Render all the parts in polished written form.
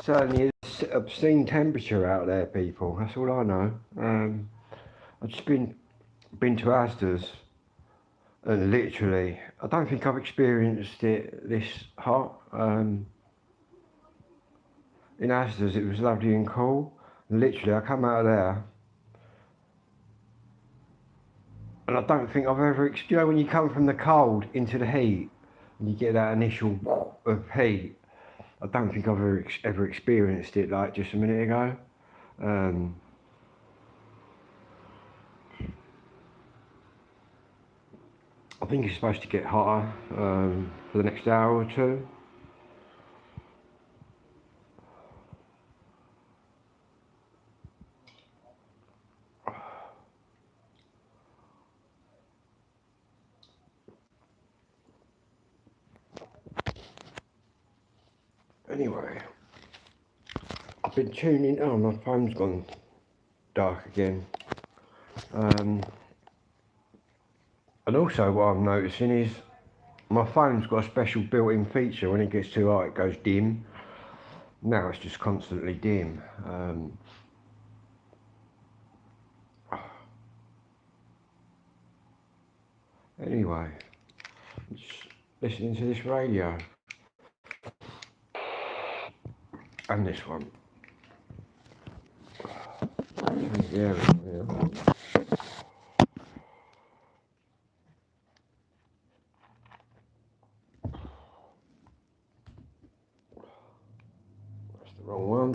certainly is obscene temperature out there, people. That's all I know. I've just been to Asda's, and literally, I don't think I've experienced it this hot. In Asda's, it was lovely and cool. And literally, I come out of there, and I don't think I've ever, you know, when you come from the cold into the heat, and you get that initial of heat. I don't think I've ever experienced it like just a minute ago. I think it's supposed to get hotter for the next hour or two. Anyway, I've been tuning. Oh, my phone's gone dark again. And also, what I'm noticing is my phone's got a special built-in feature. When it gets too hot, it goes dim. Now it's just constantly dim. Anyway, just listening to this radio and this one. Yeah. That's the wrong one.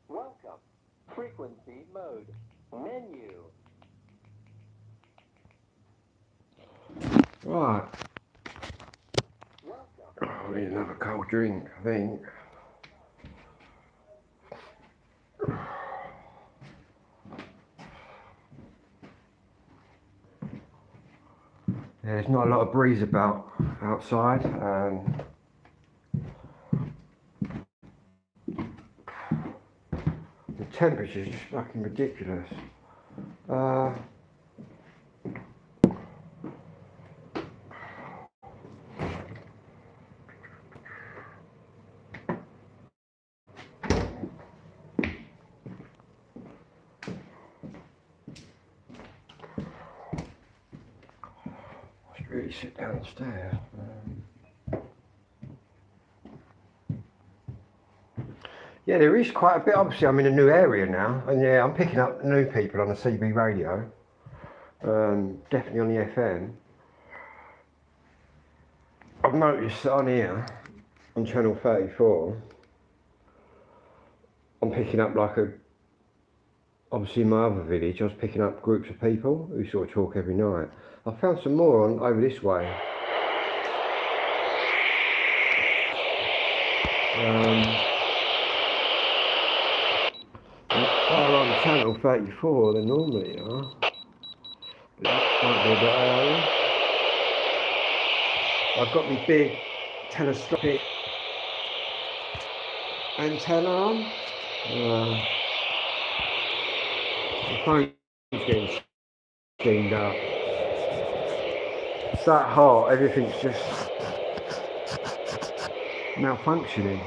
Welcome. Frequency mode. Menu. Right. Oh, I need another cold drink, I think. Yeah, there's not a lot of breeze about outside. The temperature's just fucking ridiculous. Really sit downstairs. Yeah, there is quite a bit. Obviously, I'm in a new area now, and yeah, I'm picking up new people on the CB radio. Definitely on the FM. I've noticed that on here, on channel 34, I'm picking up obviously in my other village, I was picking up groups of people who sort of talk every night. I found some more over this way. They're on channel 34, they normally are. But that might be a bit early. I've got my big telescopic antenna on. The phone's getting steamed up. It's that hot, everything's just malfunctioning.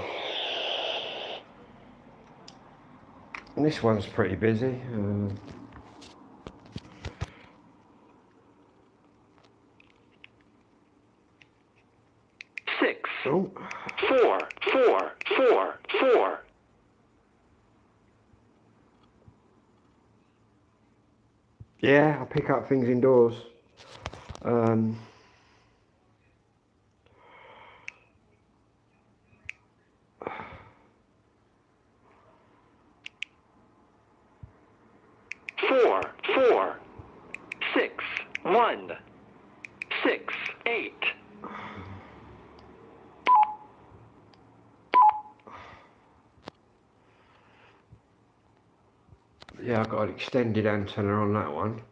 And this one's pretty busy. 6 4 4 4 4. Yeah, I pick up things indoors. 4 4 6 1 6 8. Yeah, I've got an extended antenna on that one.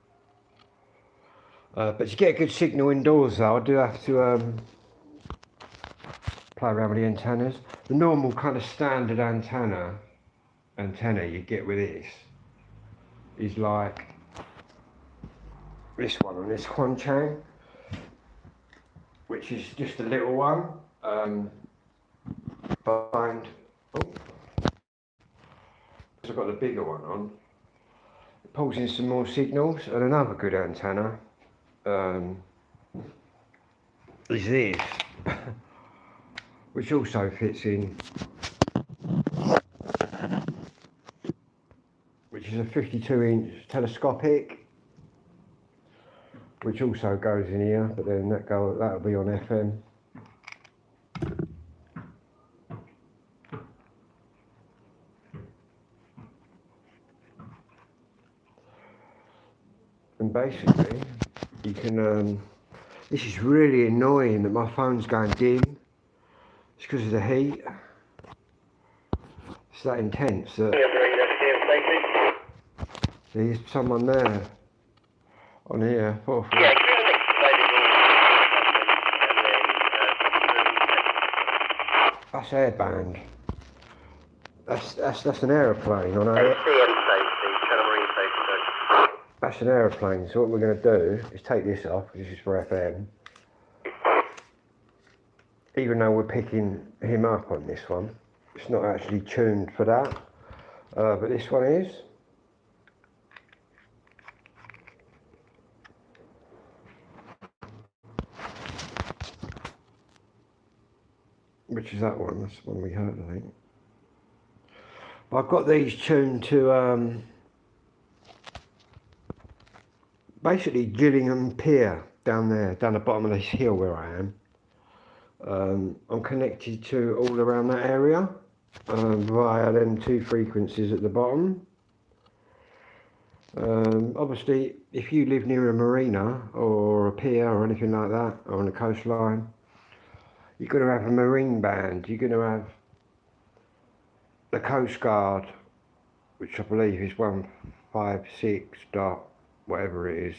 But to get a good signal indoors though, I do have to play around with the antennas. The normal kind of standard antenna you get with this is like, this one on this Quanchang, which is just a little one. I've got the bigger one on. It pulls in some more signals, and another good antenna is this, which also fits in, which is a 52-inch telescopic, which also goes in here, but then that'll be on FM. And basically, you can, this is really annoying that my phone's going dim. It's because of the heat. It's that intense that... There's someone there, on here. That's airband. That's an aeroplane, I know. That's an aeroplane, so what we're going to do is take this off, because this is for FM. Even though we're picking him up on this one, it's not actually tuned for that, but this one is. Which is that one, that's the one we heard, I think. I've got these tuned to basically Gillingham Pier down there, down the bottom of this hill where I am. I'm connected to all around that area via them 2 frequencies at the bottom. Obviously, if you live near a marina or a pier or anything like that, or on the coastline, you're going to have a marine band, you're going to have the Coast Guard, which I believe is 156 dot whatever it is.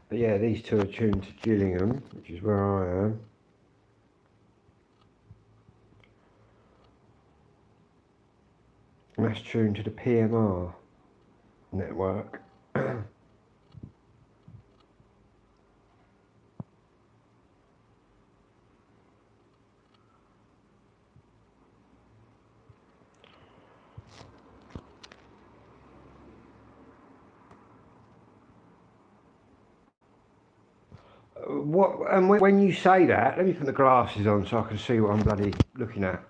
But yeah, these 2 are tuned to Gillingham, which is where I am. And that's tuned to the PMR network. When you say that, let me put the glasses on so I can see what I'm bloody looking at.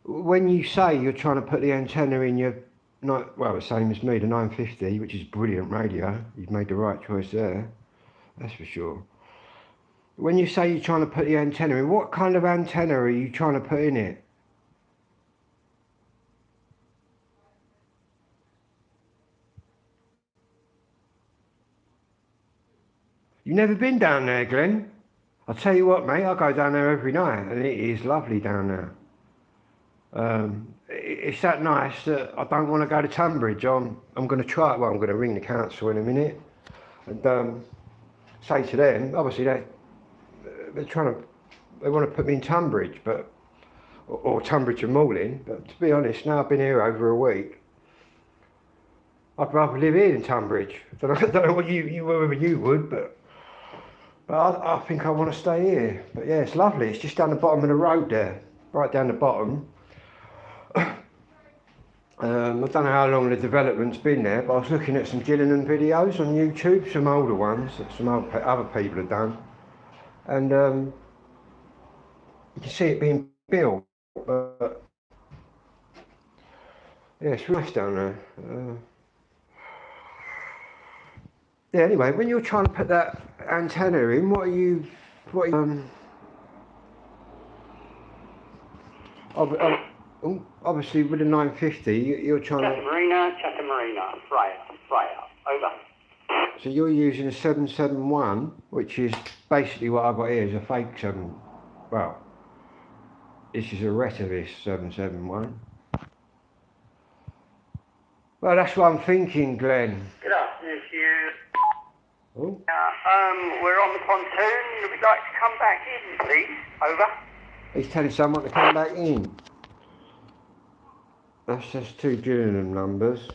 When you say you're trying to put the antenna in your, well, the same as me, the 950, which is brilliant radio, you've made the right choice there, that's for sure. When you say you're trying to put the antenna in, what kind of antenna are you trying to put in it? You've never been down there, Glenn? I'll tell you what, mate, I go down there every night, and it is lovely down there. It's that nice that I don't want to go to Tunbridge. I'm going to try, well, I'm going to ring the council in a minute and say to them, obviously they're trying to, they want to put me in Tunbridge, but, or Tunbridge and Malling, but to be honest, now I've been here over a week, I'd rather live here in Tunbridge. I don't know what whether you would, but I think I want to stay here. But yeah, it's lovely. It's just down the bottom of the road there, right down the bottom. I don't know how long the development's been there, but I was looking at some Gillingham videos on YouTube, some older ones that some other people have done, and you can see it being built. But yeah, it's nice down there. Yeah, anyway, when you're trying to put that antenna in, obviously with the 950, you're trying to... Chatham Marina, Freya, over. So you're using a 771, which is basically what I've got here is a fake 7, well, this is a Retevis 771. Well, that's what I'm thinking, Glenn. Good afternoon to you. Oh. We're on the pontoon. We'd like to come back in, please. Over. He's telling someone to come back in. That's just 2 Gillingham numbers.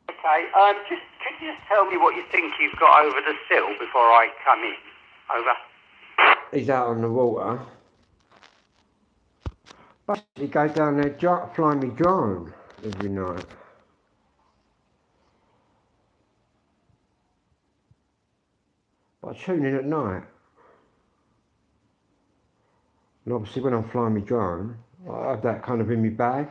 Okay, could you just tell me what you think you've got over the sill before I come in? Over. He's out on the water. Basically go down there, fly me drone every night. But I tune in at night. And obviously when I'm flying my drone, I have that kind of in my bag.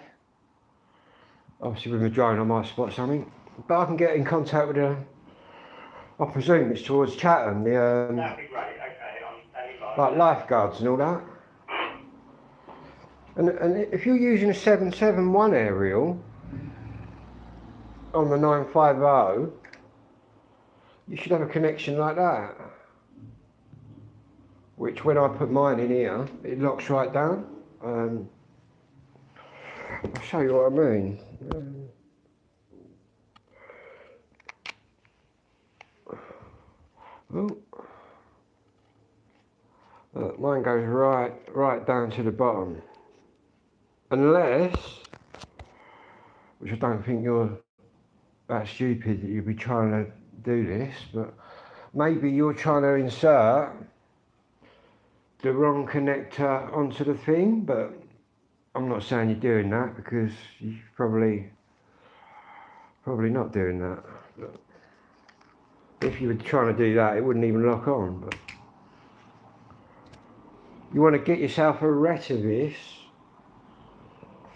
Obviously with my drone I might spot something. But I can get in contact with I presume it's towards Chatham, That'd be great, okay, I'm standing by. like lifeguards and all that. And if you're using a 771 aerial on the 950, you should have a connection like that. Which when I put mine in here, it locks right down. I'll show you what I mean. Mine goes right down to the bottom. Unless, which I don't think you're that stupid that you'd be trying to do this, but maybe you're trying to insert the wrong connector onto the thing, but I'm not saying you're doing that because you're probably not doing that. But if you were trying to do that, it wouldn't even lock on. But you want to get yourself a Retevis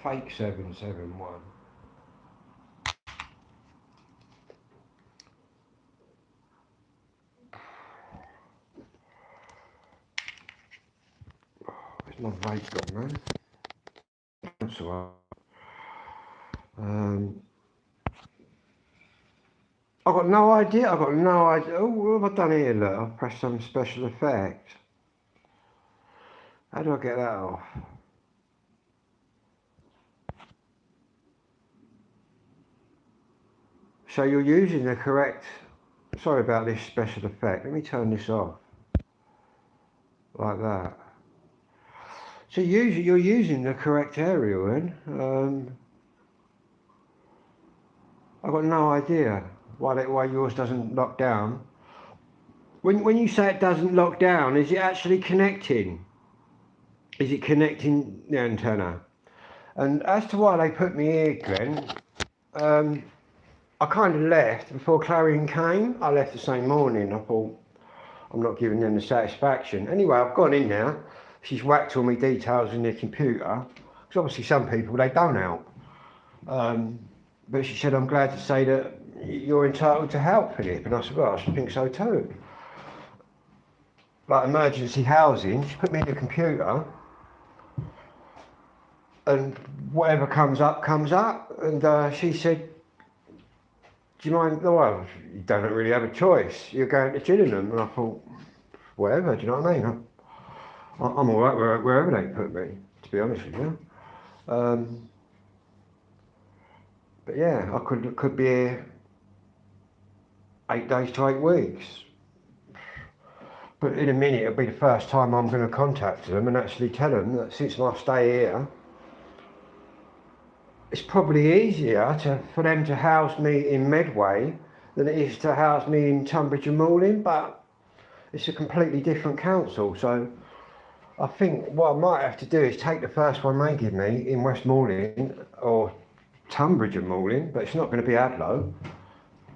fake 771. Where's my vape gone, man? That's alright. I've got no idea. Oh, what have I done here? Look, I've pressed some special effect. How do I get that off? So you're using the correct, sorry about this special effect, let me turn this off, like that. So you're using the correct aerial then. I've got no idea why yours doesn't lock down. When you say it doesn't lock down, is it actually connecting? Is it connecting the antenna? And as to why they put me here, Glenn, I kind of left before Clarion came. I left the same morning. I thought, I'm not giving them the satisfaction. Anyway, I've gone in now. She's whacked all my details in the computer. Because obviously some people, they don't help. But she said, I'm glad to say that you're entitled to help, Philip. And I said, well, I think so too. Like emergency housing, she put me in the computer. And whatever comes up, comes up. And she said, do you mind? Well, you don't really have a choice. You're going to Gillingham. And I thought, whatever, do you know what I mean? I'm all right wherever they put me, to be honest with you. But yeah, I could be here 8 days to 8 weeks. But in a minute, it'll be the first time I'm going to contact them and actually tell them that since my stay here, it's probably easier for them to house me in Medway than it is to house me in Tunbridge and Malling, but it's a completely different council. So I think what I might have to do is take the first one they give me in West Malling or Tunbridge and Malling, but it's not going to be Adlow.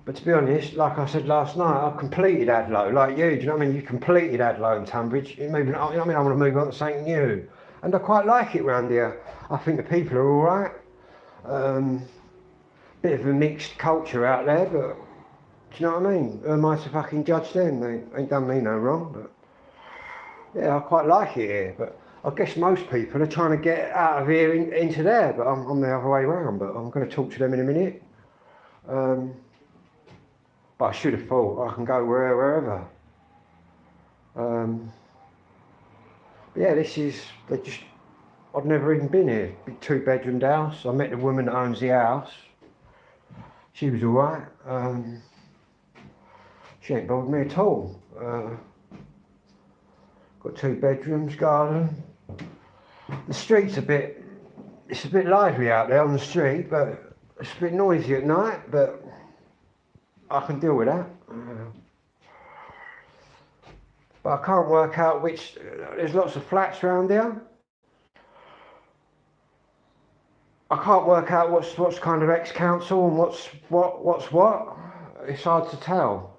But to be honest, like I said last night, I've completed Adlow, like you, do you know what I mean? You completed Adlow and Tunbridge, you know what I mean? I want to move on to something new. And I quite like it round here. I think the people are all right. Bit of a mixed culture out there, but do you know what I mean? Who am I to fucking judge them? They ain't done me no wrong, but yeah, I quite like it here. But I guess most people are trying to get out of here into there, but I'm the other way around. But I'm going to talk to them in a minute. But I should have thought I can go wherever. Yeah, I've never even been here. Big 2-bedroomed house. I met the woman that owns the house. She was alright. She ain't bothered me at all. Got 2 bedrooms, garden. The street's a bit it's a bit lively out there on the street, but it's a bit noisy at night, but I can deal with that. But I can't work out which, there's lots of flats around here. I can't work out what's kind of ex-council and what's what. It's hard to tell.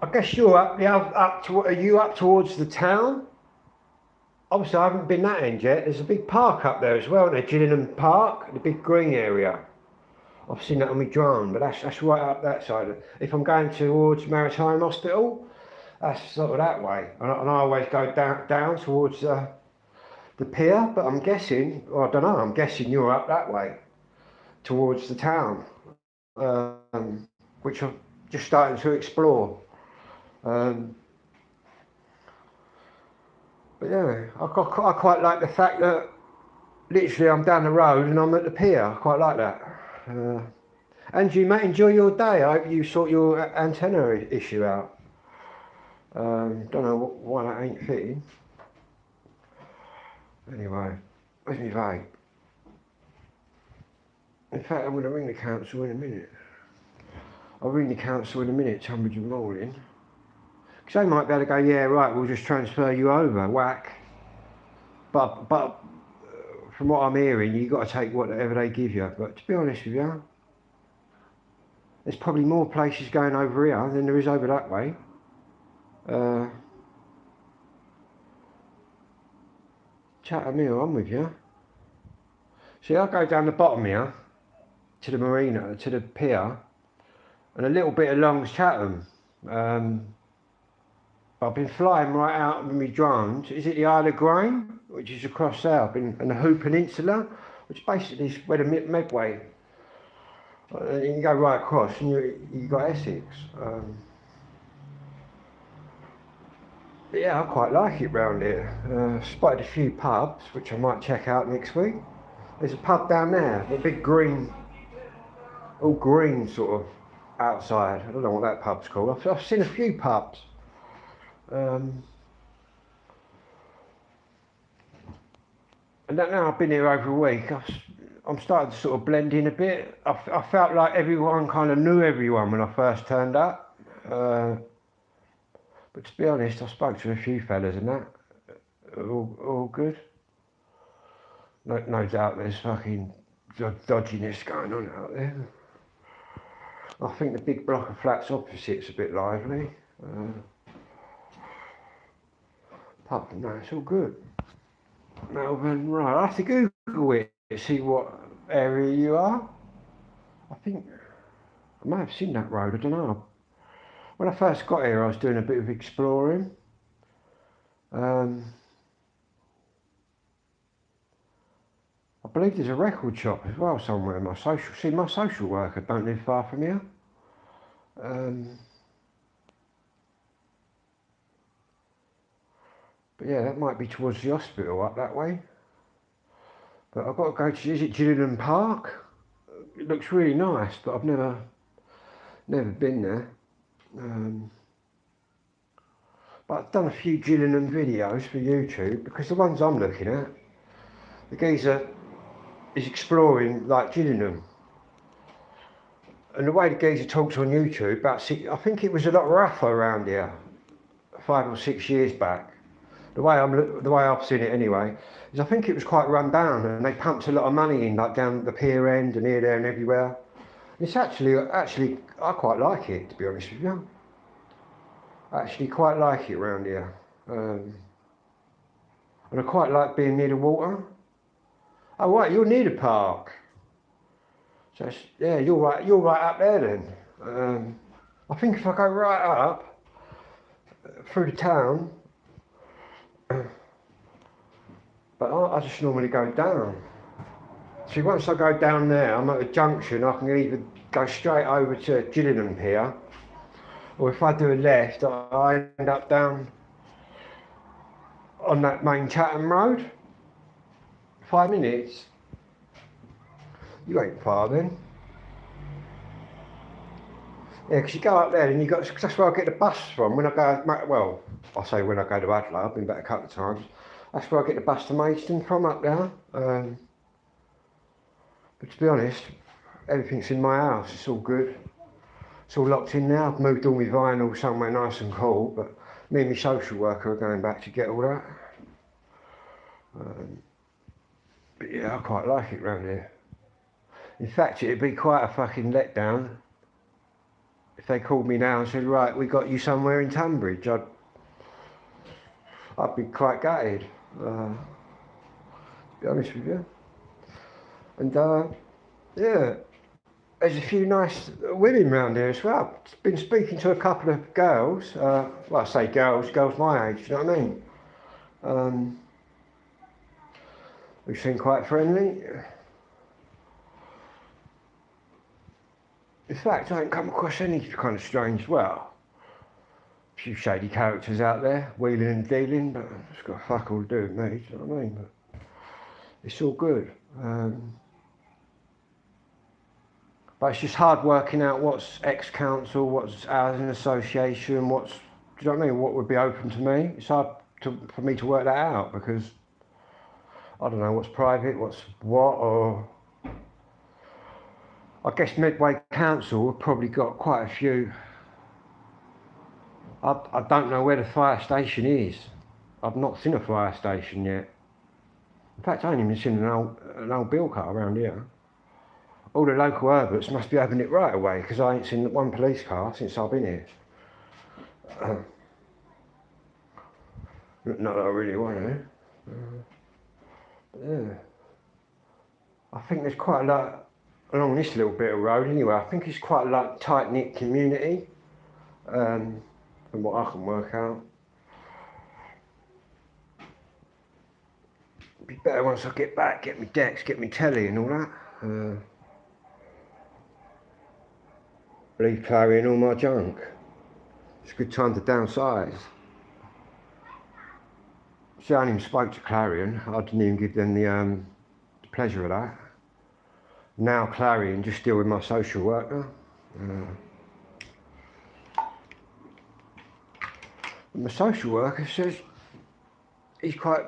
I guess you're are you up towards the town? Obviously I haven't been that end yet. There's a big park up there as well, isn't there? Gillingham Park, the big green area. I've seen that on my drone, but that's right up that side. If I'm going towards Maritime Hospital, that's sort of that way. And I always go down towards the pier, but I'm guessing, or I don't know, I'm guessing you're up that way, towards the town, which I'm just starting to explore. But yeah, I quite like the fact that literally I'm down the road and I'm at the pier. I quite like that. Andrew, mate, enjoy your day. I hope you sort your antenna issue out. Don't know why that ain't fitting. Anyway, where's my vape? In fact, I'm going to ring the council in a minute. I'll ring the council in a minute, Tunbridge and Malling. Because they might be able to go, yeah, right, we'll just transfer you over, whack. But from what I'm hearing, you've got to take whatever they give you. But to be honest with you, there's probably more places going over here than there is over that way. Chatham Hill, I'm with you. See, I go down the bottom here to the marina, to the pier, and a little bit along's Chatham. I've been flying right out with my drones. Is it the Isle of Grain, which is across there, and the Hoop Peninsula, which basically is where the Medway. And you can go right across, and you got Essex. But yeah, I quite like it round here. Spotted a few pubs, which I might check out next week. There's a pub down there, a big green, all green sort of outside. I don't know what that pub's called. I've seen a few pubs. And now I've been here over a week, I'm starting to sort of blend in a bit. I felt like everyone kind of knew everyone when I first turned up. But to be honest, I spoke to a few fellas and that, all good. No doubt there's fucking dodginess going on out there. I think the big block of flats opposite's a bit lively. Apart from that, it's all good. Melbourne, right, I have to Google it to see what area you are. I think I may have seen that road, I don't know. When I first got here, I was doing a bit of exploring. I believe there's a record shop as well somewhere. My social worker don't live far from here. But yeah, that might be towards the hospital up that way. But I've got to go to, is it Gillingham Park? It looks really nice, but I've never been there. But I've done a few Gillingham videos for YouTube, because the ones I'm looking at, the geezer is exploring like Gillingham. And the way the geezer talks on YouTube, I think it was a lot rougher around here 5 or 6 years back. The way I've seen it anyway, is I think it was quite run down, and they pumped a lot of money in, like down the pier end and here, there and everywhere. It's actually, I quite like it, to be honest with you. I actually quite like it around here. And I quite like being near the water. Oh right, you're near the park. So yeah, you're right up there then. I think if I go right up through the town, but I just normally go down. See, once I go down there, I'm at a junction, I can either go straight over to Gillingham Pier, or if I do a left, I end up down on that main Chatham Road. 5 minutes? You ain't far then. Yeah, because you go up there and you got, cause that's where I get the bus from when I go, well, I say when I go to Adelaide, I've been back a couple of times. That's where I get the bus to Maidstone from up there. But to be honest, everything's in my house, it's all good. It's all locked in now. I've moved all my vinyl somewhere nice and cool, but me and my social worker are going back to get all that. But yeah, I quite like it round here. In fact, it'd be quite a fucking letdown if they called me now and said, right, we got you somewhere in Tunbridge. I'd be quite gutted, to be honest with you. And yeah, there's a few nice women around here as well. I've been speaking to a couple of girls, well I say girls my age, you know what I mean? Who seem quite friendly. In fact, I ain't come across any kind of strange, well, a few shady characters out there, wheeling and dealing, but it's got fuck all to do with me, do you know what I mean? But it's all good. But it's just hard working out what's ex-council, what's housing association, what's, do you know what I mean, what would be open to me. It's hard for me to work that out because I don't know what's private, what's what, or I guess Medway Council have probably got quite a few. I don't know where the fire station is. I've not seen a fire station yet. In fact, I ain't even seen an old bill car around here. All the local Herberts must be having it right away because I ain't seen one police car since I've been here. Not that I really want to. Yeah. I think there's quite a lot along this little bit of road anyway. I think it's quite a tight-knit community, from what I can work out. It'd be better once I get back, get my decks, get my telly and all that. Leave Clarion all my junk. It's a good time to downsize. See, I hadn't even spoke to Clarion. I didn't even give them the pleasure of that. Now Clarion just deal with my social worker. My social worker says he's quite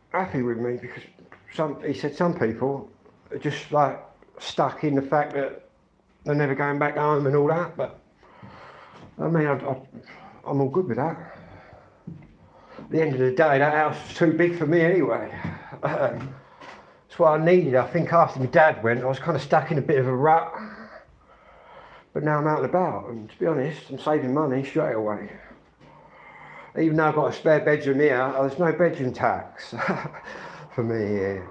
happy with me because he said some people are just like stuck in the fact that they're never going back home and all that, but I mean, I'm all good with that. At the end of the day, that house was too big for me anyway. It's what I needed. I think after my dad went, I was kind of stuck in a bit of a rut. But now I'm out and about, and to be honest, I'm saving money straight away. Even though I've got a spare bedroom here, there's no bedroom tax for me here,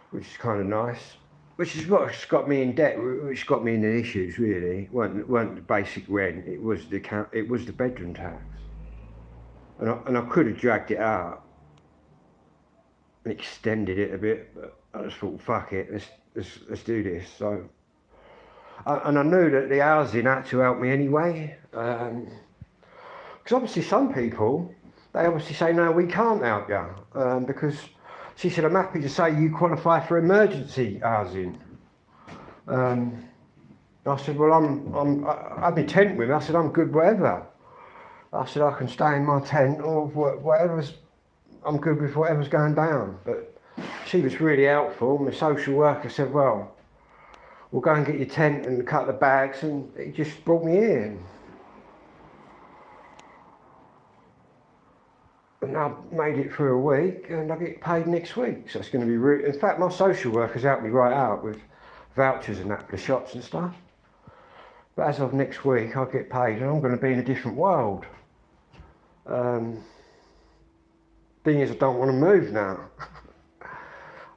which is kind of nice. Which is what's got me in debt, which got me in the issues really. It weren't the basic rent, it was the bedroom tax. And I could have dragged it out and extended it a bit, but I just thought, fuck it, let's do this. So, and I knew that the housing had to help me anyway. Because obviously some people, they obviously say, no, we can't help you. Because she said, I'm happy to say you qualify for emergency housing. I said, well, I had my tent with me. I said, I'm good whatever. I said, I can stay in my tent or whatever's, I'm good with whatever's going down. But she was really helpful. My social worker said, well, we'll go and get your tent and cut the bags, and he just brought me in. And I've made it for a week and I get paid next week. So it's going to be in fact, my social worker's helped me right out with vouchers and that for the shops and stuff. But as of next week, I'll get paid and I'm going to be in a different world. Thing is, I don't want to move now.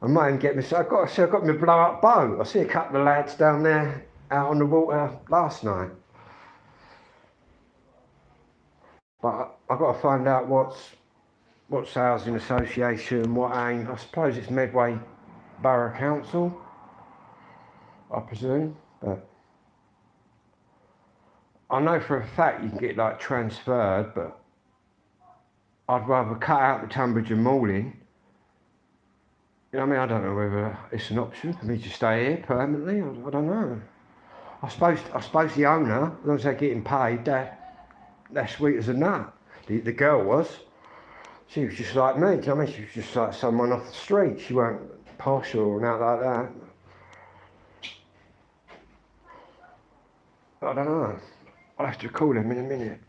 I might even get myself, I've got my blow up boat. I see a couple of lads down there out on the water last night. But I've got to find out what's housing association, what ain't. I suppose it's Medway Borough Council, I presume, but I know for a fact you can get like transferred, but I'd rather cut out the Tunbridge and Malling. You know what I mean? I don't know whether it's an option for me to stay here permanently. I don't know. I suppose the owner, as long as they're getting paid, they're sweet as a nut. The girl was. She was just like me, do you know what I mean? She was just like someone off the street. She weren't posh or nothing like that. I don't know. I'll have to call him in a minute.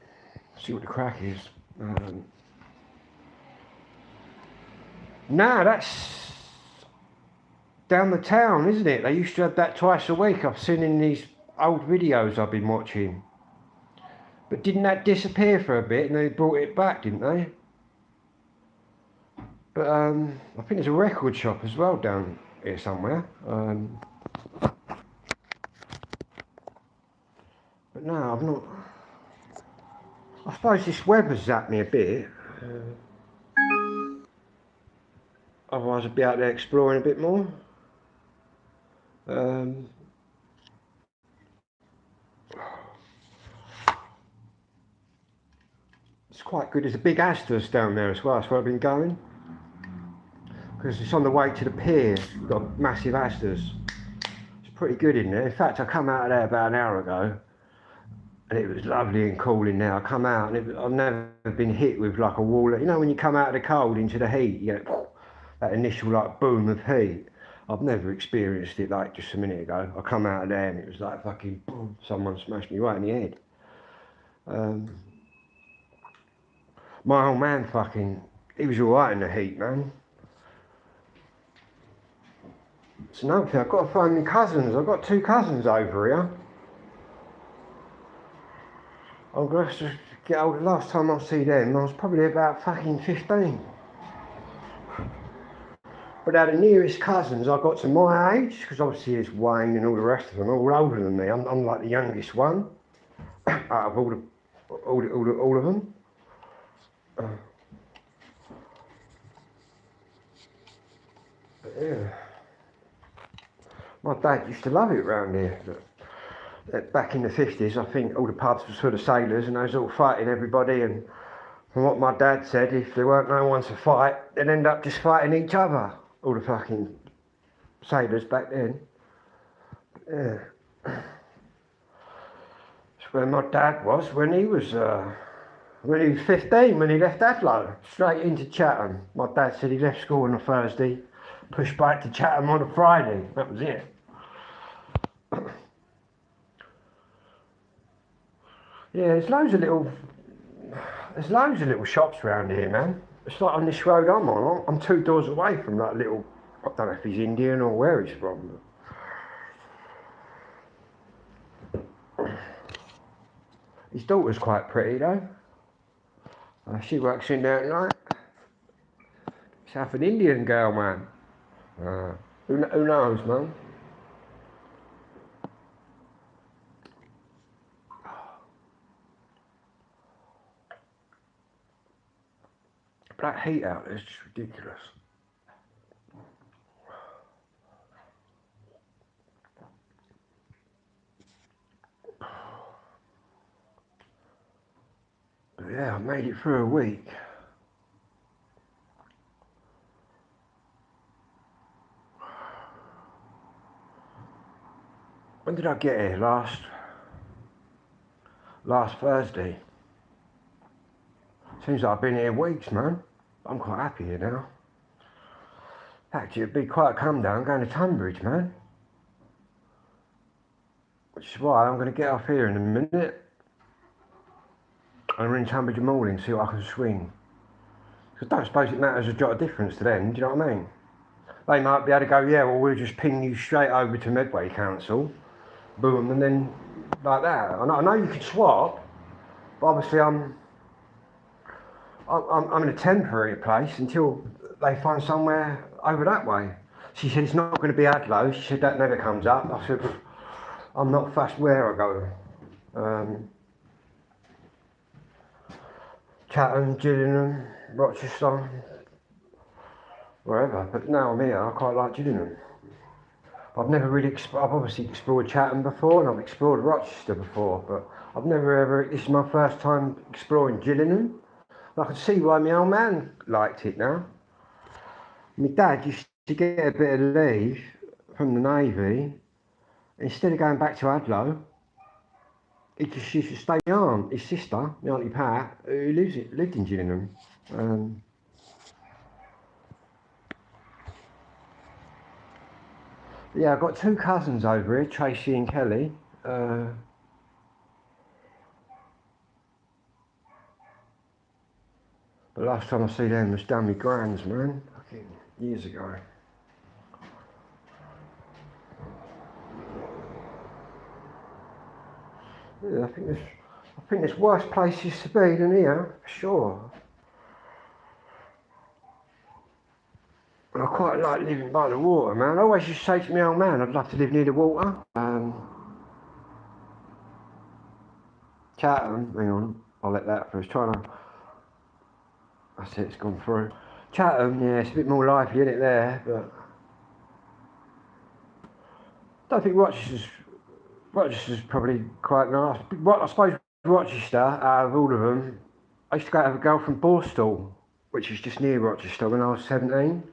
See what the crack is. No, that's down the town, isn't it? They used to have that twice a week. I've seen in these old videos I've been watching. But didn't that disappear for a bit and they brought it back, didn't they? But I think there's a record shop as well down here somewhere. But no, I've not. I suppose this weather's zapped me a bit. Otherwise I'd be out there exploring a bit more. It's quite good. There's a big Asda's down there as well. That's where I've been going. Because it's on the way to the pier. We've got massive Asda's. It's pretty good in there. In fact, I come out of there about an hour ago. And it was lovely and cool in there. I come out and I've never been hit with like a wall. You know when you come out of the cold into the heat, you get that initial like boom of heat. I've never experienced it like just a minute ago. I come out of there and it was like fucking boom, someone smashed me right in the head. My old man fucking, he was alright in the heat, man. It's another thing, I've got to find my cousins. I've got 2 cousins over here. I'm going to have to get older. Last time I see them, I was probably about fucking 15. But they're the nearest cousins I got to my age, because obviously it's Wayne and all the rest of them, all older than me. I'm like the youngest one out of all of them. But yeah, my dad used to love it round here. Back in the 50s, I think all the pubs was full of sailors and they was all fighting everybody, and from what my dad said, if there weren't no one to fight, they'd end up just fighting each other, all the fucking sailors back then. Yeah. That's where my dad was when he was 15, when he left Adlow, straight into Chatham. My dad said he left school on a Thursday, pushed back to Chatham on a Friday, that was it. Yeah, there's loads of little shops around here, man. It's like on this road I'm on. I'm 2 doors away from that little, I don't know if he's Indian or where he's from. His daughter's quite pretty though. She works in there at night. She's half an Indian girl, man. Who knows, man? That heat out there is just ridiculous. But yeah, I made it through a week. When did I get here? Last Thursday. Seems like I've been here weeks, man. I'm quite happy here now. Actually, it'd be quite a come down going to Tunbridge, man. Which is why I'm going to get off here in a minute. I'm in Tunbridge in the morning, see what I can swing. Because I don't suppose it matters a jot of difference to them, do you know what I mean? They might be able to go, yeah, well, we'll just ping you straight over to Medway Council. Boom, and then like that. I know you can swap, but obviously I'm in a temporary place until they find somewhere over that way. She said it's not going to be Adlow. She said that never comes up. I said I'm not fussed where I go. Chatham, Gillingham, Rochester, wherever. But now I'm here, I quite like Gillingham. I've never really, I've obviously explored Chatham before and I've explored Rochester before, but I've never ever, this is my first time exploring Gillingham. I can see why my old man liked it now. My dad used to get a bit of leave from the Navy. instead of going back to Adlo, he just used to stay with my aunt, his sister, my auntie Pat, who lived in Gillingham. Yeah, I've got two cousins over here, Tracy and Kelly. The last time I see them was down my gran's, man, fucking years ago. Yeah, I think there's worse places to be than here, for sure. I quite like living by the water, man. I always used to say to my old man, I'd love to live near the water. Chatham, hang on, I'll let that first. That's it, it's gone through. Chatham, yeah, it's a bit more lively, isn't it, there? But I don't think Rochester's probably quite nice. I suppose Rochester, out of all of them, I used to go have a girl from Borstal, which is just near Rochester, when I was 17.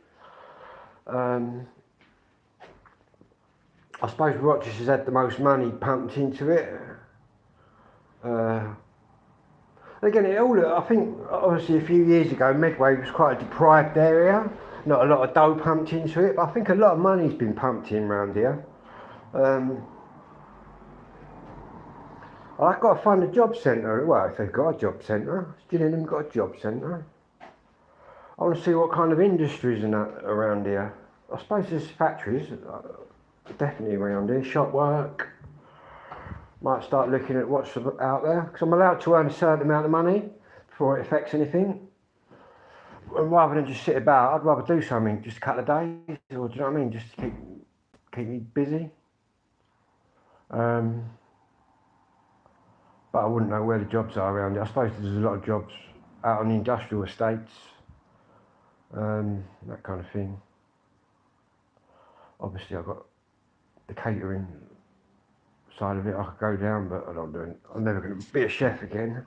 I suppose Rochester's had the most money pumped into it. Again, I think obviously a few years ago Medway was quite a deprived area, not a lot of dough pumped into it, but I think a lot of money's been pumped in around here. I've got to find a job centre. Well, if they've got a job centre, Gillingham got a job centre. I want to see what kind of industries and that around here. I suppose there's factories, definitely around here, shop work. Might start looking at what's out there, because I'm allowed to earn a certain amount of money before it affects anything. And rather than just sit about, I'd rather do something just a couple of days, or do you know what I mean, just to keep me busy. But I wouldn't know where the jobs are around here. I suppose there's a lot of jobs out on the industrial estates, that kind of thing. Obviously I've got the catering side of it I could go down, but I'm never going to be a chef again.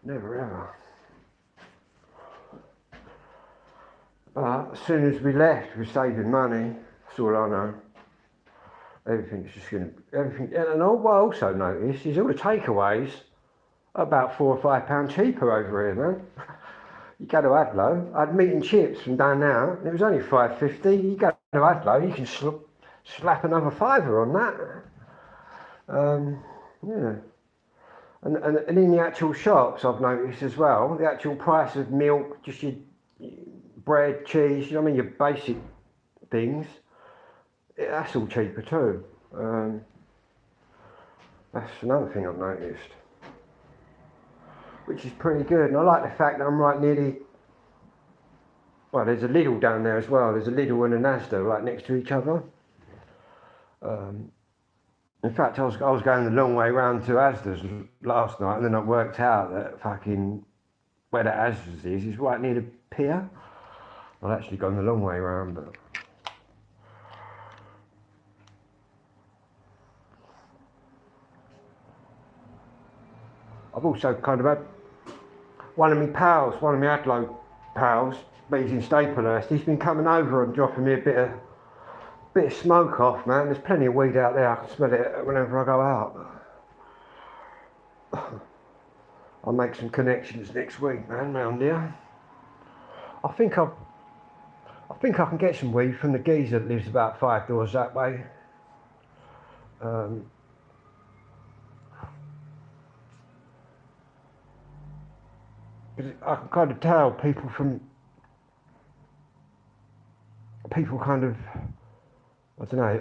Never ever. But as soon as we left, we're saving money. That's all I know. Everything's just everything. And what I also noticed is all the takeaways are about £4 or £5 cheaper over here, man. You go to Adlo, I had meat and chips from down there, and it was only £5.50. You go to Adlo, you can slap another £5 on that. Yeah. And in the actual shops, I've noticed as well, the actual price of milk, just your bread, cheese, you know what I mean, your basic things, that's all cheaper too. That's another thing I've noticed, which is pretty good. And I like the fact that I'm right near well, there's a Lidl down there as well. There's a Lidl and a Asda right next to each other. In fact, I was going the long way round to Asda's last night, and then I worked out that fucking where the Asda's is right near the pier. I've actually gone the long way round, but I've also kind of had one of my Adlo pals, but he's in Staplehurst. He's been coming over and dropping me a bit of smoke off, man. There's plenty of weed out there. I can smell it whenever I go out. I'll make some connections next week, man, round here. I think I can get some weed from the geezer that lives about 5 doors that way. I can kind of tell people kind of, I don't know,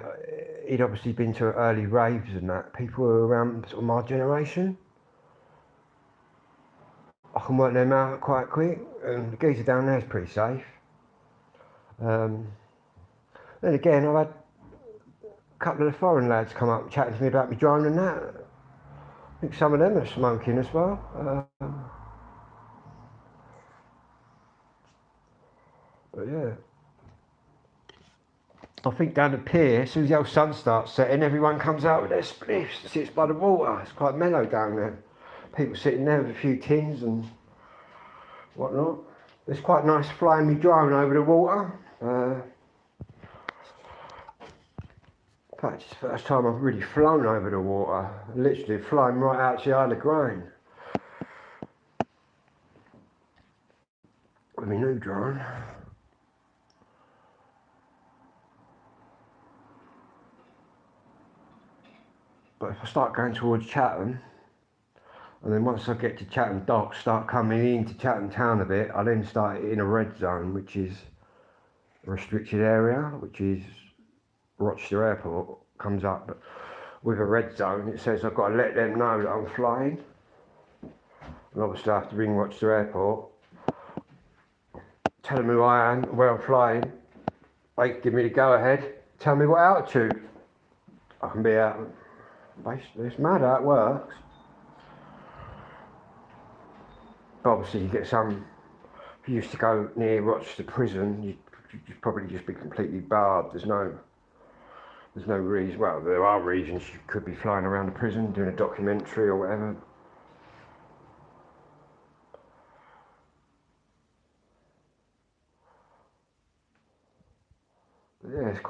he'd obviously been to early raves and that. People who are around sort of my generation, I can work them out quite quick, and the geezer down there is pretty safe. Then again, I've had a couple of the foreign lads come up chatting to me about my drone and that. I think some of them are smoking as well. But yeah, I think down the pier, as soon as the old sun starts setting, everyone comes out with their spliffs and sits by the water. It's quite mellow down there. People sitting there with a few tins and whatnot. It's quite nice flying me drone over the water. fact, it's the first time I've really flown over the water. Literally flying right out to the Isle of Grain. With my new drone. But if I start going towards Chatham, and then once I get to Chatham Docks, start coming into Chatham Town a bit, I then start in a red zone, which is a restricted area, which is Rochester Airport, comes up with a red zone. It says I've got to let them know that I'm flying. And obviously I have to ring Rochester Airport, tell them who I am, where I'm flying. They give me the go ahead, tell me what altitude I can be at. Basically, it's mad how it works. Obviously you get some, if you used to go near Rochester Prison, you'd probably just be completely barred. There's no reason, well there are reasons you could be flying around the prison doing a documentary or whatever. But yeah, it's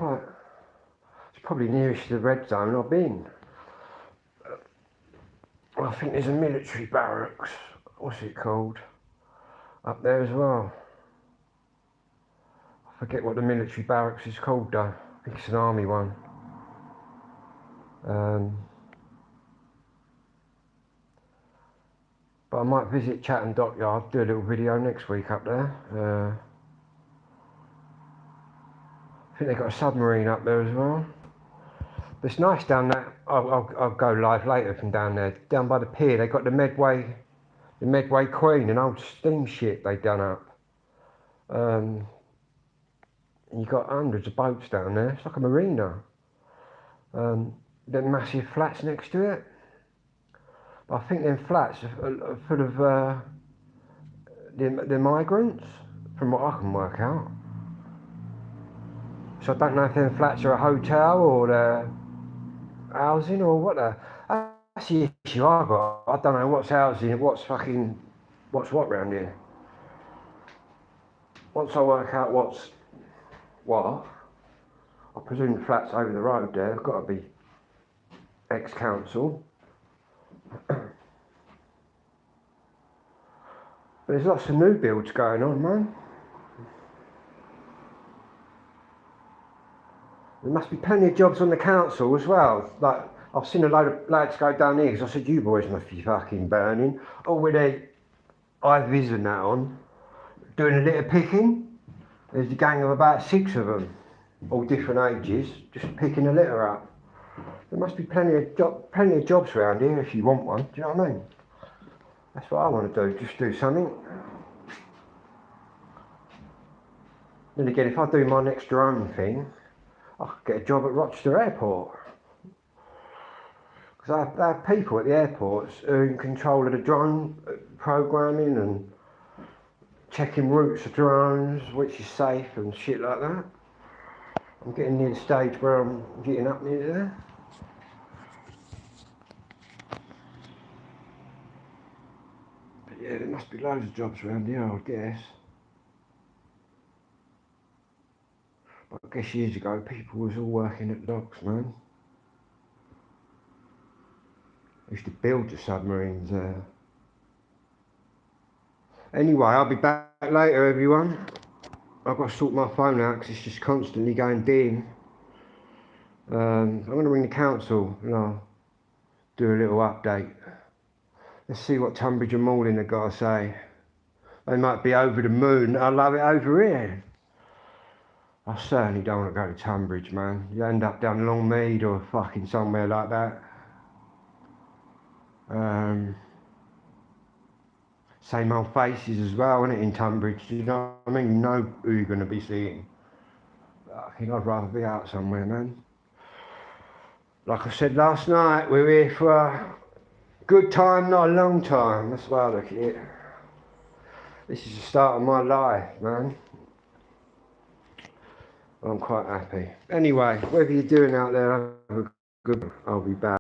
probably nearest to the red zone I've been. Well, I think there's a military barracks, what's it called, up there as well. I forget what the military barracks is called though. I think it's an army one. But I might visit Chatham Dockyard, do a little video next week up there. I think they've got a submarine up there as well. But it's nice down there. I'll go live later from down there. Down by the pier, they got the Medway Queen, an old steamship they done up. And you got hundreds of boats down there. It's like a marina. Them massive flats next to it. But I think them flats are full of the migrants, from what I can work out. So I don't know if them flats are a hotel or they're housing or what. That's the issue I got. I don't know what's housing, what's what round here. Once I work out what's what, I presume the flats over the road there have got to be ex-council. But there's lots of new builds going on, man. There must be plenty of jobs on the council as well. Like, I've seen a load of lads go down here because I said, you boys must be fucking burning. All with their high-vis and that on, doing a litter picking. There's a gang of about 6 of them, all different ages, just picking a litter up. There must be plenty of jobs around here if you want one, do you know what I mean? That's what I want to do, just do something. Then again, if I do my next drone thing, I could get a job at Rochester Airport. Because I have people at the airports who are in control of the drone programming and checking routes of drones, which is safe and shit like that. I'm getting near the stage where I'm getting up near there. But yeah, there must be loads of jobs around here, I guess. But I guess years ago, people was all working at docks, man. They used to build the submarines there. Anyway, I'll be back later, everyone. I've got to sort my phone out because it's just constantly going dim. I'm going to ring the council and I'll do a little update. Let's see what Tunbridge and Malling have got to say. They might be over the moon. I love it over here. I certainly don't want to go to Tunbridge, man. You end up down Longmead or fucking somewhere like that. Same old faces as well, isn't it, in Tunbridge? You know what I mean? You know who you're going to be seeing. I think I'd rather be out somewhere, man. Like I said last night, we're here for a good time, not a long time. That's why I look at it. This is the start of my life, man. I'm quite happy. Anyway, whatever you're doing out there, have a good one. I'll be back.